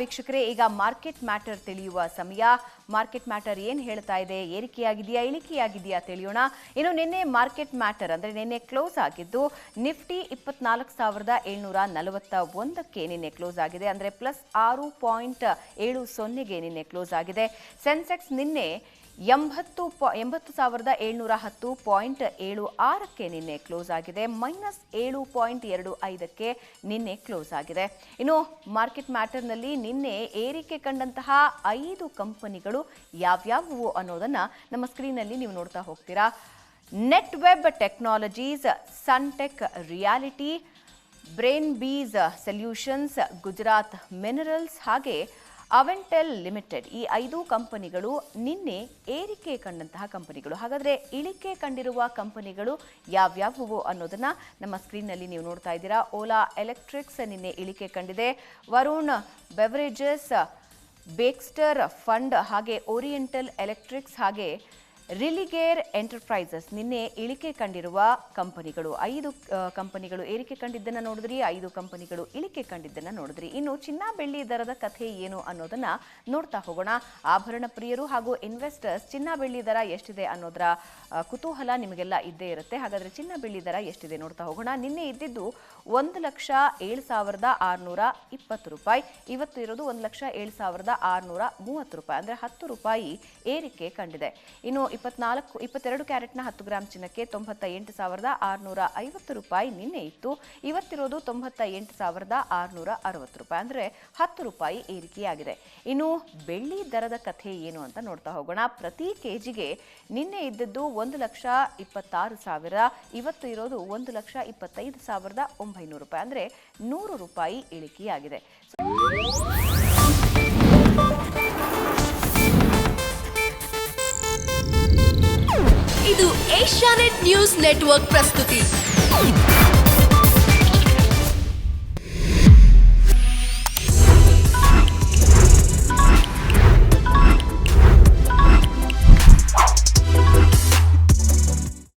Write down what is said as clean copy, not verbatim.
ವೀಕ್ಷಕರೇ, ಈಗ market matter ತಿಳಿಯುವ ಸಮಯ. ಮಾರ್ಕೆಟ್ ಮ್ಯಾಟರ್ ಏನು ಹೇಳ್ತಾ ಇದೆ, ಏರಿಕೆಯಾಗಿದೆಯಾ ಇಳಿಕೆಯಾಗಿದೆಯಾ ತಿಳಿಯೋಣ. ಇನ್ನು ನಿನ್ನೆ ಮಾರ್ಕೆಟ್ ಮ್ಯಾಟರ್ ಅಂದ್ರೆ ನಿನ್ನೆ ಕ್ಲೋಸ್ ಆಗಿದ್ದು ನಿಫ್ಟಿ 24,741ಕ್ಕೆ ನಿನ್ನೆ ಕ್ಲೋಸ್ ಆಗಿದೆ. ಅಂದ್ರೆ ಪ್ಲಸ್ 6.70ಗೆ ನಿನ್ನೆ ಕ್ಲೋಸ್ ಆಗಿದೆ. ಸೆನ್ಸೆಕ್ಸ್ ನಿನ್ನೆ 80,710.76ಕ್ಕೆ ನಿನ್ನೆ ಕ್ಲೋಸ್ ಆಗಿದೆ. ಮೈನಸ್ 7.25ಕ್ಕೆ ನಿನ್ನೆ ಕ್ಲೋಸ್ ಆಗಿದೆ. ಇನ್ನು ಮಾರ್ಕೆಟ್ ಮ್ಯಾಟರ್ನಲ್ಲಿ ನಿನ್ನೆ ಏರಿಕೆ ಕಂಡಂತಹ 5 ಕಂಪನಿಗಳು ಯಾವ್ಯಾವು ಅನ್ನೋದನ್ನ ನಮ್ಮ ಸ್ಕ್ರೀನ್ನಲ್ಲಿ ನೀವು ನೋಡ್ತಾ ಹೋಗ್ತೀರಾ. Net web technologies, Suntech reality, brain bees solutions, Gujarat minerals ಹಾಗೆ ಅವೆಂಟೆಲ್ ಲಿಮಿಟೆಡ್ ಈ 5 ಕಂಪನಿಗಳು ನಿನ್ನೆ ಏರಿಕೆ ಕಂಡಂತಹ ಕಂಪನಿಗಳು. ಹಾಗಾದ್ರೆ ಇಳಿಕೆ ಕಂಡಿರುವ ಕಂಪನಿಗಳು ಯಾವ್ಯಾವು ಅನ್ನೋದನ್ನ ನಮ್ಮ ಸ್ಕ್ರೀನ್ನಲ್ಲಿ ನೀವು ನೋಡ್ತಾ ಇದ್ದೀರಾ. ಓಲಾ ಎಲೆಕ್ಟ್ರಿಕ್ಸ್ ನಿನ್ನೆ ಇಳಿಕೆ ಕಂಡಿದೆ. ವರುಣ್ ಬೆವರೇಜಸ್, ಬೇಕ್ಸ್ಟರ್ ಫಂಡ್ ಹಾಗೆ ಓರಿಯೆಂಟಲ್ ಎಲೆಕ್ಟ್ರಿಕ್ಸ್ ಹಾಗೆ ರಿಲಿಗೇರ್ ಎಂಟರ್ಪ್ರೈಸಸ್ ನಿನ್ನೆ ಇಳಿಕೆ ಕಂಡಿರುವ ಕಂಪನಿಗಳು. 5 ಕಂಪನಿಗಳು ಏರಿಕೆ ಕಂಡಿದ್ದನ್ನು ನೋಡಿದ್ರಿ, 5 ಕಂಪನಿಗಳು ಇಳಿಕೆ ಕಂಡಿದ್ದನ್ನು ನೋಡಿದ್ರಿ. ಇನ್ನು ಚಿನ್ನ ಬೆಳ್ಳಿ ದರದ ಕಥೆ ಏನು ಅನ್ನೋದನ್ನ ನೋಡ್ತಾ ಹೋಗೋಣ. ಆಭರಣ ಪ್ರಿಯರು ಹಾಗೂ ಇನ್ವೆಸ್ಟರ್ಸ್ ಚಿನ್ನ ಬೆಳ್ಳಿ ದರ ಎಷ್ಟಿದೆ ಅನ್ನೋದರ ಕುತೂಹಲ ನಿಮಗೆಲ್ಲ ಇದ್ದೇ ಇರುತ್ತೆ. ಹಾಗಾದ್ರೆ ಚಿನ್ನ ಬೆಳ್ಳಿ ದರ ಎಷ್ಟಿದೆ ನೋಡ್ತಾ ಹೋಗೋಣ. ನಿನ್ನೆ ಇದ್ದಿದ್ದು 1,07,620 ರೂಪಾಯಿ, ಇವತ್ತು ಇರೋದು 1,07,630 ರೂಪಾಯಿ, ಅಂದ್ರೆ 10 ರೂಪಾಯಿ ಏರಿಕೆ ಕಂಡಿದೆ. ಇನ್ನು 22 ಕ್ಯಾರೆಟ್ನ 10 ಗ್ರಾಂ ಚಿನ್ನಕ್ಕೆ 98,650 ರೂಪಾಯಿ ನಿನ್ನೆ ಇತ್ತು, ಇವತ್ತಿರೋದು 98,660 ರೂಪಾಯಿ, ಅಂದ್ರೆ 10 ರೂಪಾಯಿ ಏರಿಕೆಯಾಗಿದೆ. ಇನ್ನು ಬೆಳ್ಳಿ ದರದ ಕಥೆ ಏನು ಅಂತ ನೋಡ್ತಾ ಹೋಗೋಣ. ಪ್ರತಿ ಕೆಜಿಗೆ ನಿನ್ನೆ ಇದ್ದದ್ದು 1,26,000, ಇವತ್ತು ಇರೋದು 1,25,900 ರೂಪಾಯಿ, ಅಂದ್ರೆ 100 ರೂಪಾಯಿ ಇಳಿಕೆಯಾಗಿದೆ. ಇದು ಏಷ್ಯಾನೆಟ್ ನ್ಯೂಸ್ ನೆಟ್ವರ್ಕ್ ಪ್ರಸ್ತುತಿ.